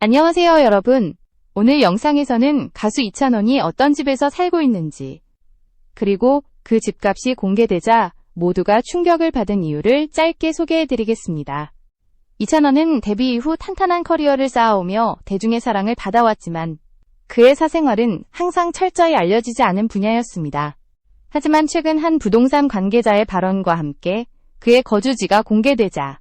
안녕하세요, 여러분. 오늘 영상에서는 가수 이찬원이 어떤 집에서 살고 있는지, 그리고 그 집값이 공개되자 모두가 충격을 받은 이유를 짧게 소개해드리겠습니다. 이찬원은 데뷔 이후 탄탄한 커리어를 쌓아오며 대중의 사랑을 받아왔지만 그의 사생활은 항상 철저히 알려지지 않은 분야였습니다. 하지만 최근 한 부동산 관계자의 발언과 함께 그의 거주지가 공개되자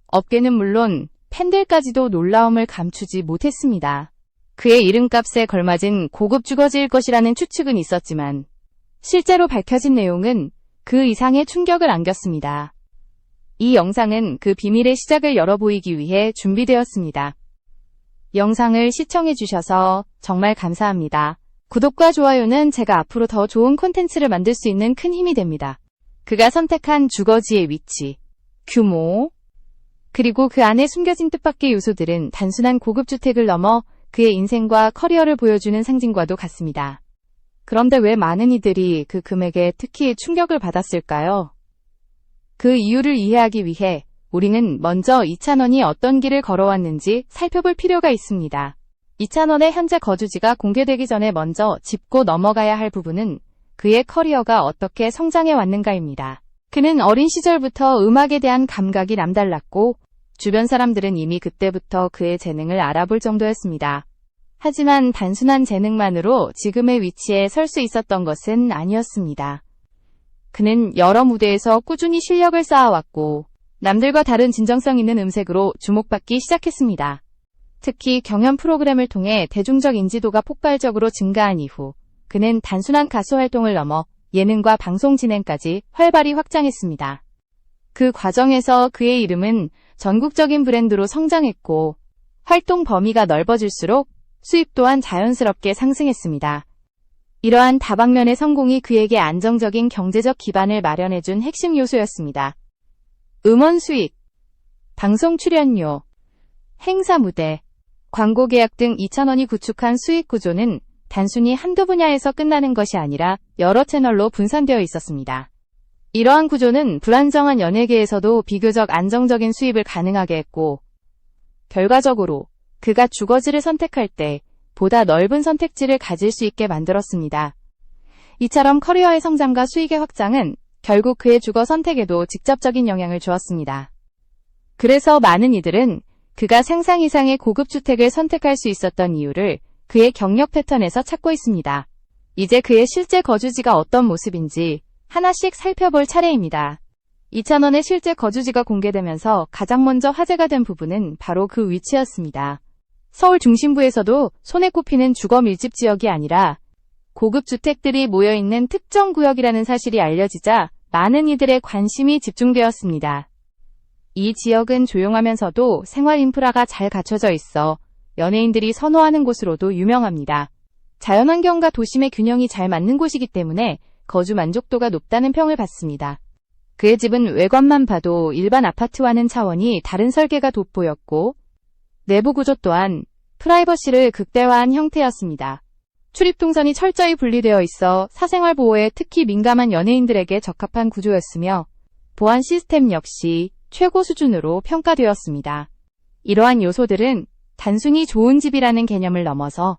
업계는 물론 팬들까지도 놀라움을 감추지 못했습니다. 그의 이름값에 걸맞은 고급 주거지일 것이라는 추측은 있었지만 실제로 밝혀진 내용은 그 이상의 충격을 안겼습니다. 이 영상은 그 비밀의 시작을 열어보이기 위해 준비되었습니다. 영상을 시청해주셔서 정말 감사합니다. 구독과 좋아요는 제가 앞으로 더 좋은 콘텐츠를 만들 수 있는 큰 힘이 됩니다. 그가 선택한 주거지의 위치, 규모, 그리고 그 안에 숨겨진 뜻밖의 요소들은 단순한 고급주택을 넘어 그의 인생과 커리어를 보여주는 상징과도 같습니다. 그런데 왜 많은 이들이 그 금액에 특히 충격을 받았을까요? 그 이유를 이해하기 위해 우리는 먼저 이찬원이 어떤 길을 걸어왔는지 살펴볼 필요가 있습니다. 이찬원의 현재 거주지가 공개되기 전에 먼저 짚고 넘어가야 할 부분은 그의 커리어가 어떻게 성장해 왔는가입니다. 그는 어린 시절부터 음악에 대한 감각이 남달랐고 주변 사람들은 이미 그때부터 그의 재능을 알아볼 정도였습니다. 하지만 단순한 재능만으로 지금의 위치에 설 수 있었던 것은 아니었습니다. 그는 여러 무대에서 꾸준히 실력을 쌓아왔고 남들과 다른 진정성 있는 음색으로 주목받기 시작했습니다. 특히 경연 프로그램을 통해 대중적 인지도가 폭발적으로 증가한 이후 그는 단순한 가수 활동을 넘어 예능과 방송 진행까지 활발히 확장했습니다. 그 과정에서 그의 이름은 전국적인 브랜드로 성장했고 활동 범위가 넓어질수록 수입 또한 자연스럽게 상승했습니다. 이러한 다방면의 성공이 그에게 안정적인 경제적 기반을 마련해준 핵심 요소였습니다. 음원 수익, 방송 출연료, 행사 무대, 광고 계약 등 이찬원이 구축한 수익 구조는 단순히 한두 분야에서 끝나는 것이 아니라 여러 채널로 분산되어 있었습니다. 이러한 구조는 불안정한 연예계에서도 비교적 안정적인 수입을 가능하게 했고, 결과적으로 그가 주거지를 선택할 때 보다 넓은 선택지를 가질 수 있게 만들었습니다. 이처럼 커리어의 성장과 수익의 확장은 결국 그의 주거 선택에도 직접적인 영향을 주었습니다. 그래서 많은 이들은 그가 상상 이상의 고급 주택을 선택할 수 있었던 이유를 그의 경력 패턴에서 찾고 있습니다. 이제 그의 실제 거주지가 어떤 모습인지 하나씩 살펴볼 차례입니다. 이찬원의 실제 거주지가 공개되면서 가장 먼저 화제가 된 부분은 바로 그 위치였습니다. 서울 중심부에서도 손에 꼽히는 주거 밀집 지역이 아니라 고급 주택들이 모여있는 특정 구역이라는 사실이 알려지자 많은 이들의 관심이 집중되었습니다. 이 지역은 조용하면서도 생활 인프라가 잘 갖춰져 있어 연예인들이 선호하는 곳으로도 유명합니다. 자연환경과 도심의 균형이 잘 맞는 곳이기 때문에 거주 만족도가 높다는 평을 받습니다. 그의 집은 외관만 봐도 일반 아파트와는 차원이 다른 설계가 돋보였고 내부 구조 또한 프라이버시를 극대화한 형태였습니다. 출입 동선이 철저히 분리되어 있어 사생활 보호에 특히 민감한 연예인들에게 적합한 구조였으며 보안 시스템 역시 최고 수준으로 평가되었습니다. 이러한 요소들은 단순히 좋은 집이라는 개념을 넘어서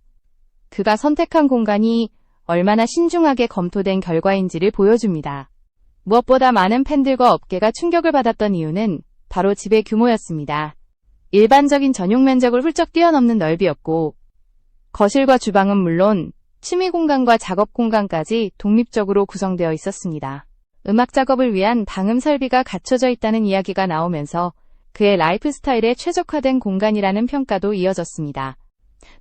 그가 선택한 공간이 얼마나 신중하게 검토된 결과인지를 보여줍니다. 무엇보다 많은 팬들과 업계가 충격을 받았던 이유는 바로 집의 규모였습니다. 일반적인 전용 면적을 훌쩍 뛰어넘는 넓이였고 거실과 주방은 물론 취미 공간과 작업 공간까지 독립적으로 구성되어 있었습니다. 음악 작업을 위한 방음 설비가 갖춰져 있다는 이야기가 나오면서 그의 라이프 스타일에 최적화된 공간이라는 평가도 이어졌습니다.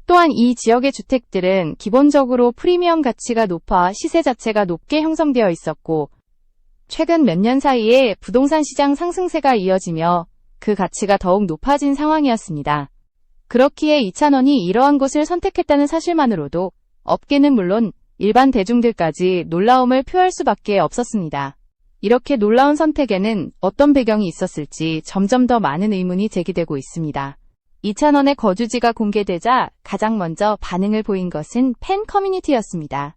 또한 이 지역의 주택들은 기본적으로 프리미엄 가치가 높아 시세 자체가 높게 형성되어 있었고 최근 몇 년 사이에 부동산 시장 상승세가 이어지며 그 가치가 더욱 높아진 상황이었습니다. 그렇기에 이찬원이 이러한 곳을 선택했다는 사실만으로도 업계는 물론 일반 대중들까지 놀라움을 표할 수밖에 없었습니다. 이렇게 놀라운 선택에는 어떤 배경이 있었을지 점점 더 많은 의문이 제기되고 있습니다. 이찬원의 거주지가 공개되자 가장 먼저 반응을 보인 것은 팬 커뮤니티였습니다.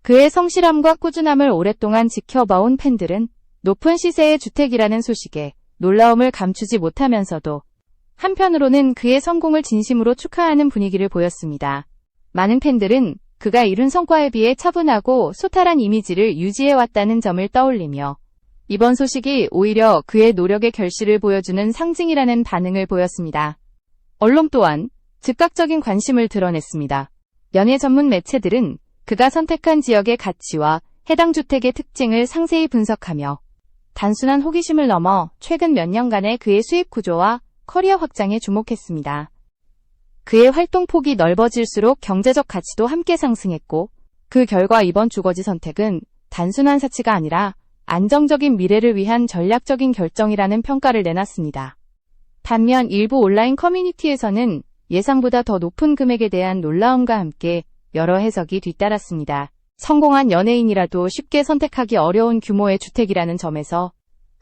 그의 성실함과 꾸준함을 오랫동안 지켜봐온 팬들은 높은 시세의 주택이라는 소식에 놀라움을 감추지 못하면서도 한편으로는 그의 성공을 진심으로 축하하는 분위기를 보였습니다. 많은 팬들은 그가 이룬 성과에 비해 차분하고 소탈한 이미지를 유지해왔다는 점을 떠올리며 이번 소식이 오히려 그의 노력의 결실을 보여주는 상징이라는 반응을 보였습니다. 언론 또한 즉각적인 관심을 드러냈습니다. 연예 전문 매체들은 그가 선택한 지역의 가치와 해당 주택의 특징을 상세히 분석하며 단순한 호기심을 넘어 최근 몇 년간의 그의 수입 구조와 커리어 확장에 주목했습니다. 그의 활동 폭이 넓어질수록 경제적 가치도 함께 상승했고 그 결과 이번 주거지 선택은 단순한 사치가 아니라 안정적인 미래를 위한 전략적인 결정이라는 평가를 내놨습니다. 반면 일부 온라인 커뮤니티에서는 예상보다 더 높은 금액에 대한 놀라움과 함께 여러 해석이 뒤따랐습니다. 성공한 연예인이라도 쉽게 선택하기 어려운 규모의 주택이라는 점에서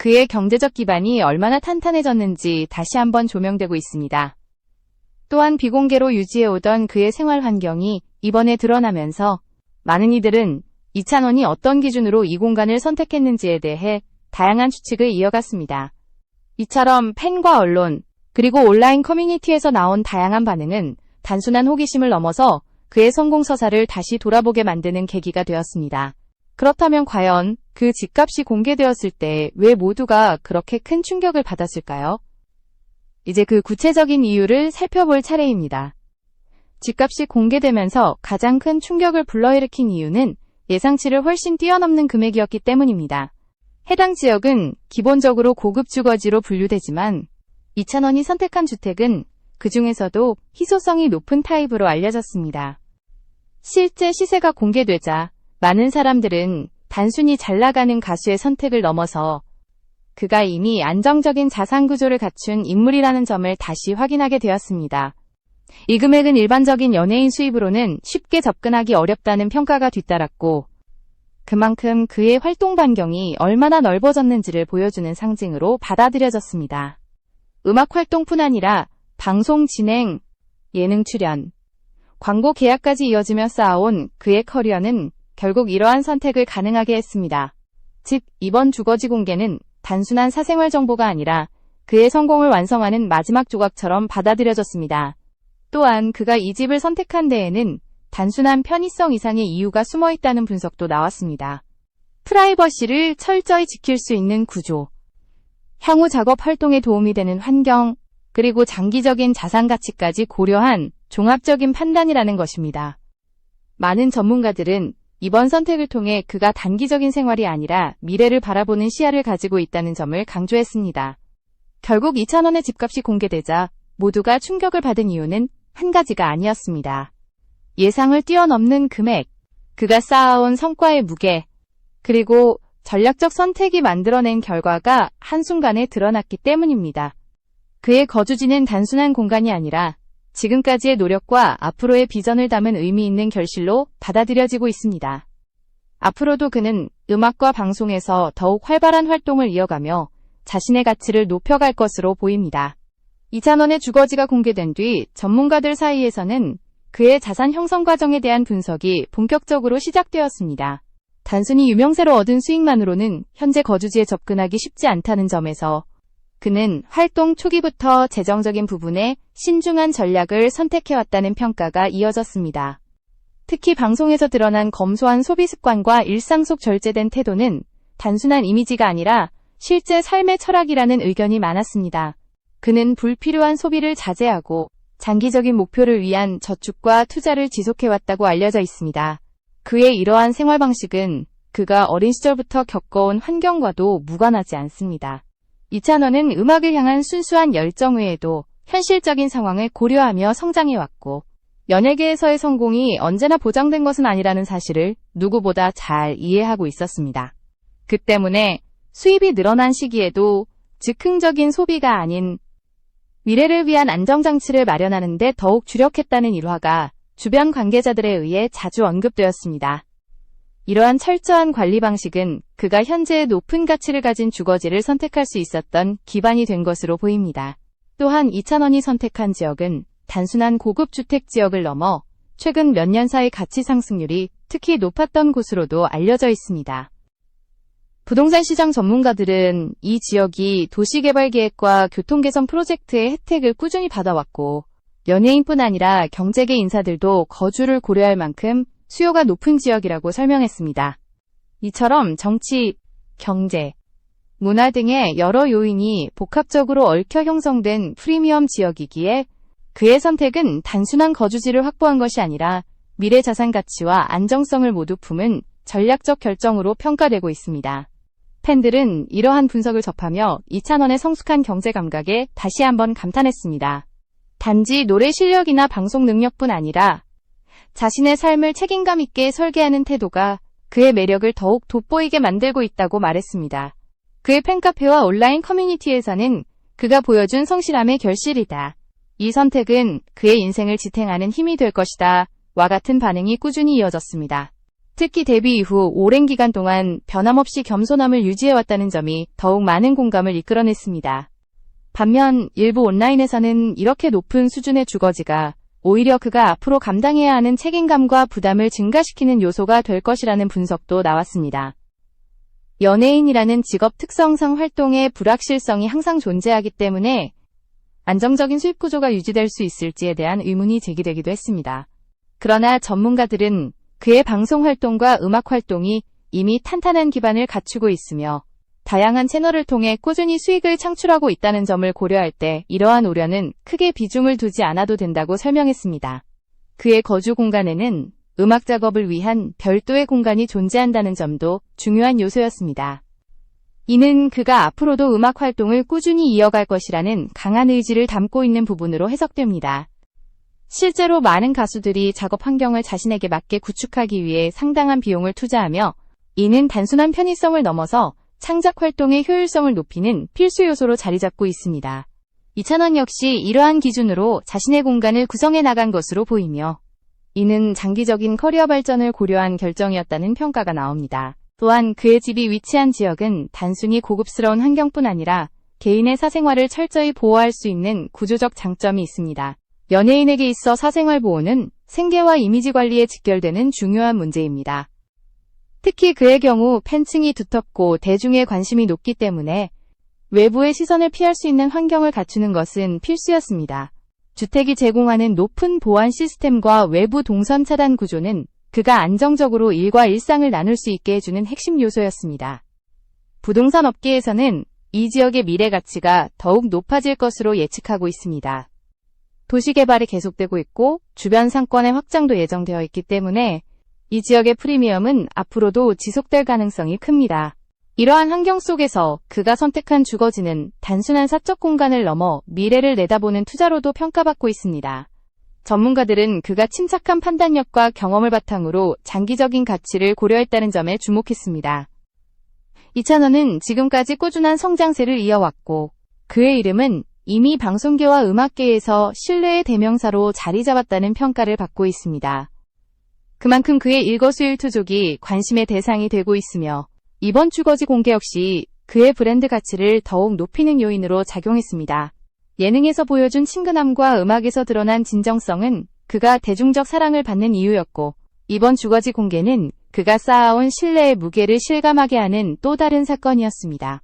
그의 경제적 기반이 얼마나 탄탄해졌는지 다시 한번 조명되고 있습니다. 또한 비공개로 유지해오던 그의 생활 환경이 이번에 드러나면서 많은 이들은 이찬원이 어떤 기준으로 이 공간을 선택했는지에 대해 다양한 추측을 이어갔습니다. 이처럼 팬과 언론, 그리고 온라인 커뮤니티에서 나온 다양한 반응은 단순한 호기심을 넘어서 그의 성공 서사를 다시 돌아보게 만드는 계기가 되었습니다. 그렇다면 과연 그 집값이 공개되었을 때 왜 모두가 그렇게 큰 충격을 받았을까요? 이제 그 구체적인 이유를 살펴볼 차례입니다. 집값이 공개되면서 가장 큰 충격을 불러일으킨 이유는 예상치를 훨씬 뛰어넘는 금액이었기 때문입니다. 해당 지역은 기본적으로 고급 주거지로 분류되지만 이찬원이 선택한 주택은 그 중에서도 희소성이 높은 타입으로 알려졌습니다. 실제 시세가 공개되자 많은 사람들은 단순히 잘 나가는 가수의 선택을 넘어서 그가 이미 안정적인 자산 구조를 갖춘 인물이라는 점을 다시 확인하게 되었습니다. 이 금액은 일반적인 연예인 수입으로는 쉽게 접근하기 어렵다는 평가가 뒤따랐고 그만큼 그의 활동 반경이 얼마나 넓어졌는지를 보여주는 상징으로 받아들여졌습니다. 음악 활동뿐 아니라 방송 진행, 예능 출연, 광고 계약까지 이어지며 쌓아온 그의 커리어는 결국 이러한 선택을 가능하게 했습니다. 즉, 이번 주거지 공개는 단순한 사생활 정보가 아니라 그의 성공을 완성하는 마지막 조각처럼 받아들여졌습니다. 또한 그가 이 집을 선택한 데에는 단순한 편의성 이상의 이유가 숨어 있다는 분석도 나왔습니다. 프라이버시를 철저히 지킬 수 있는 구조, 향후 작업 활동에 도움이 되는 환경, 그리고 장기적인 자산 가치까지 고려한 종합적인 판단이라는 것입니다. 많은 전문가들은 이번 선택을 통해 그가 단기적인 생활이 아니라 미래를 바라보는 시야를 가지고 있다는 점을 강조했습니다. 결국 이찬원의 집값이 공개되자 모두가 충격을 받은 이유는 한 가지가 아니었습니다. 예상을 뛰어넘는 금액, 그가 쌓아온 성과의 무게, 그리고 전략적 선택이 만들어낸 결과가 한순간에 드러났기 때문입니다. 그의 거주지는 단순한 공간이 아니라 지금까지의 노력과 앞으로의 비전을 담은 의미 있는 결실로 받아들여지고 있습니다. 앞으로도 그는 음악과 방송에서 더욱 활발한 활동을 이어가며 자신의 가치를 높여갈 것으로 보입니다. 이찬원의 주거지가 공개된 뒤 전문가들 사이에서는 그의 자산 형성 과정에 대한 분석이 본격적으로 시작되었습니다. 단순히 유명세로 얻은 수익만으로는 현재 거주지에 접근하기 쉽지 않다는 점에서 그는 활동 초기부터 재정적인 부분에 신중한 전략을 선택해왔다는 평가가 이어졌습니다. 특히 방송에서 드러난 검소한 소비 습관과 일상 속 절제된 태도는 단순한 이미지가 아니라 실제 삶의 철학이라는 의견이 많았습니다. 그는 불필요한 소비를 자제하고 장기적인 목표를 위한 저축과 투자를 지속해왔다고 알려져 있습니다. 그의 이러한 생활 방식은 그가 어린 시절부터 겪어온 환경과도 무관하지 않습니다. 이찬원은 음악을 향한 순수한 열정 외에도 현실적인 상황을 고려하며 성장해왔고 연예계에서의 성공이 언제나 보장된 것은 아니라는 사실을 누구보다 잘 이해하고 있었습니다. 그 때문에 수입이 늘어난 시기에도 즉흥적인 소비가 아닌 미래를 위한 안정장치를 마련하는 데 더욱 주력했다는 일화가 주변 관계자들에 의해 자주 언급되었습니다. 이러한 철저한 관리 방식은 그가 현재 높은 가치를 가진 주거지를 선택할 수 있었던 기반이 된 것으로 보입니다. 또한 이찬원이 선택한 지역은 단순한 고급 주택 지역을 넘어 최근 몇 년 사이 가치 상승률이 특히 높았던 곳으로도 알려져 있습니다. 부동산 시장 전문가들은 이 지역이 도시개발계획과 교통개선 프로젝트의 혜택을 꾸준히 받아왔고, 연예인뿐 아니라 경제계 인사들도 거주를 고려할 만큼 수요가 높은 지역이라고 설명했습니다. 이처럼 정치, 경제, 문화 등의 여러 요인이 복합적으로 얽혀 형성된 프리미엄 지역이기에 그의 선택은 단순한 거주지를 확보한 것이 아니라 미래 자산 가치와 안정성을 모두 품은 전략적 결정으로 평가되고 있습니다. 팬들은 이러한 분석을 접하며 이찬원의 성숙한 경제 감각에 다시 한번 감탄했습니다. 단지 노래 실력이나 방송 능력뿐 아니라 자신의 삶을 책임감 있게 설계하는 태도가 그의 매력을 더욱 돋보이게 만들고 있다고 말했습니다. 그의 팬카페와 온라인 커뮤니티에서는 그가 보여준 성실함의 결실이다. 이 선택은 그의 인생을 지탱하는 힘이 될 것이다. 와 같은 반응이 꾸준히 이어졌습니다. 특히 데뷔 이후 오랜 기간 동안 변함없이 겸손함을 유지해왔다는 점이 더욱 많은 공감을 이끌어냈습니다. 반면 일부 온라인에서는 이렇게 높은 수준의 주거지가 오히려 그가 앞으로 감당해야 하는 책임감과 부담을 증가시키는 요소가 될 것이라는 분석도 나왔습니다. 연예인이라는 직업 특성상 활동의 불확실성이 항상 존재하기 때문에 안정적인 수입 구조가 유지될 수 있을지에 대한 의문이 제기되기도 했습니다. 그러나 전문가들은 그의 방송 활동과 음악 활동이 이미 탄탄한 기반을 갖추고 있으며 다양한 채널을 통해 꾸준히 수익을 창출하고 있다는 점을 고려할 때 이러한 우려는 크게 비중을 두지 않아도 된다고 설명했습니다. 그의 거주 공간에는 음악 작업을 위한 별도의 공간이 존재한다는 점도 중요한 요소였습니다. 이는 그가 앞으로도 음악 활동을 꾸준히 이어갈 것이라는 강한 의지를 담고 있는 부분으로 해석됩니다. 실제로 많은 가수들이 작업 환경을 자신에게 맞게 구축하기 위해 상당한 비용을 투자하며 이는 단순한 편의성을 넘어서 창작 활동의 효율성을 높이는 필수 요소로 자리 잡고 있습니다. 이찬원 역시 이러한 기준으로 자신의 공간을 구성해 나간 것으로 보이며 이는 장기적인 커리어 발전을 고려한 결정이었다는 평가가 나옵니다. 또한 그의 집이 위치한 지역은 단순히 고급스러운 환경뿐 아니라 개인의 사생활을 철저히 보호할 수 있는 구조적 장점이 있습니다. 연예인에게 있어 사생활 보호는 생계와 이미지 관리에 직결되는 중요한 문제입니다. 특히 그의 경우 팬층이 두텁고 대중의 관심이 높기 때문에 외부의 시선을 피할 수 있는 환경을 갖추는 것은 필수였습니다. 주택이 제공하는 높은 보안 시스템과 외부 동선 차단 구조는 그가 안정적으로 일과 일상을 나눌 수 있게 해주는 핵심 요소였습니다. 부동산 업계에서는 이 지역의 미래 가치가 더욱 높아질 것으로 예측하고 있습니다. 도시 개발이 계속되고 있고 주변 상권의 확장도 예정되어 있기 때문에 이 지역의 프리미엄은 앞으로도 지속될 가능성이 큽니다. 이러한 환경 속에서 그가 선택한 주거지는 단순한 사적 공간을 넘어 미래를 내다보는 투자로도 평가받고 있습니다. 전문가들은 그가 침착한 판단력과 경험을 바탕으로 장기적인 가치를 고려했다는 점에 주목했습니다. 이찬원은 지금까지 꾸준한 성장세를 이어왔고 그의 이름은 이미 방송계와 음악계에서 신뢰의 대명사로 자리 잡았다는 평가를 받고 있습니다. 그만큼 그의 일거수일투족이 관심의 대상이 되고 있으며 이번 주거지 공개 역시 그의 브랜드 가치를 더욱 높이는 요인으로 작용했습니다. 예능에서 보여준 친근함과 음악에서 드러난 진정성은 그가 대중적 사랑을 받는 이유였고 이번 주거지 공개는 그가 쌓아온 신뢰의 무게를 실감하게 하는 또 다른 사건이었습니다.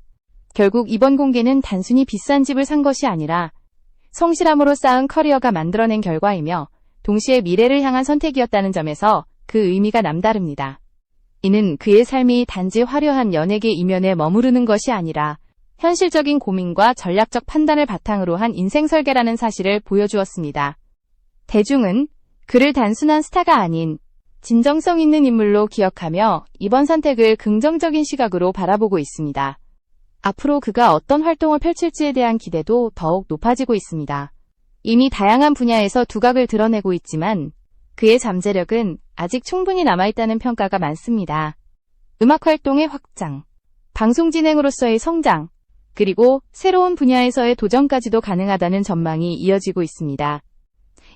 결국 이번 공개는 단순히 비싼 집을 산 것이 아니라 성실함으로 쌓은 커리어가 만들어낸 결과이며 동시에 미래를 향한 선택이었다는 점에서 그 의미가 남다릅니다. 이는 그의 삶이 단지 화려한 연예계 이면에 머무르는 것이 아니라 현실적인 고민과 전략적 판단을 바탕으로 한 인생 설계라는 사실을 보여주었습니다. 대중은 그를 단순한 스타가 아닌 진정성 있는 인물로 기억하며 이번 선택을 긍정적인 시각으로 바라보고 있습니다. 앞으로 그가 어떤 활동을 펼칠지에 대한 기대도 더욱 높아지고 있습니다. 이미 다양한 분야에서 두각을 드러내고 있지만 그의 잠재력은 아직 충분히 남아있다는 평가가 많습니다. 음악 활동의 확장, 방송 진행으로서의 성장, 그리고 새로운 분야에서의 도전까지도 가능하다는 전망이 이어지고 있습니다.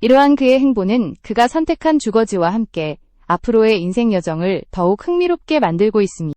이러한 그의 행보는 그가 선택한 주거지와 함께 앞으로의 인생 여정을 더욱 흥미롭게 만들고 있습니다.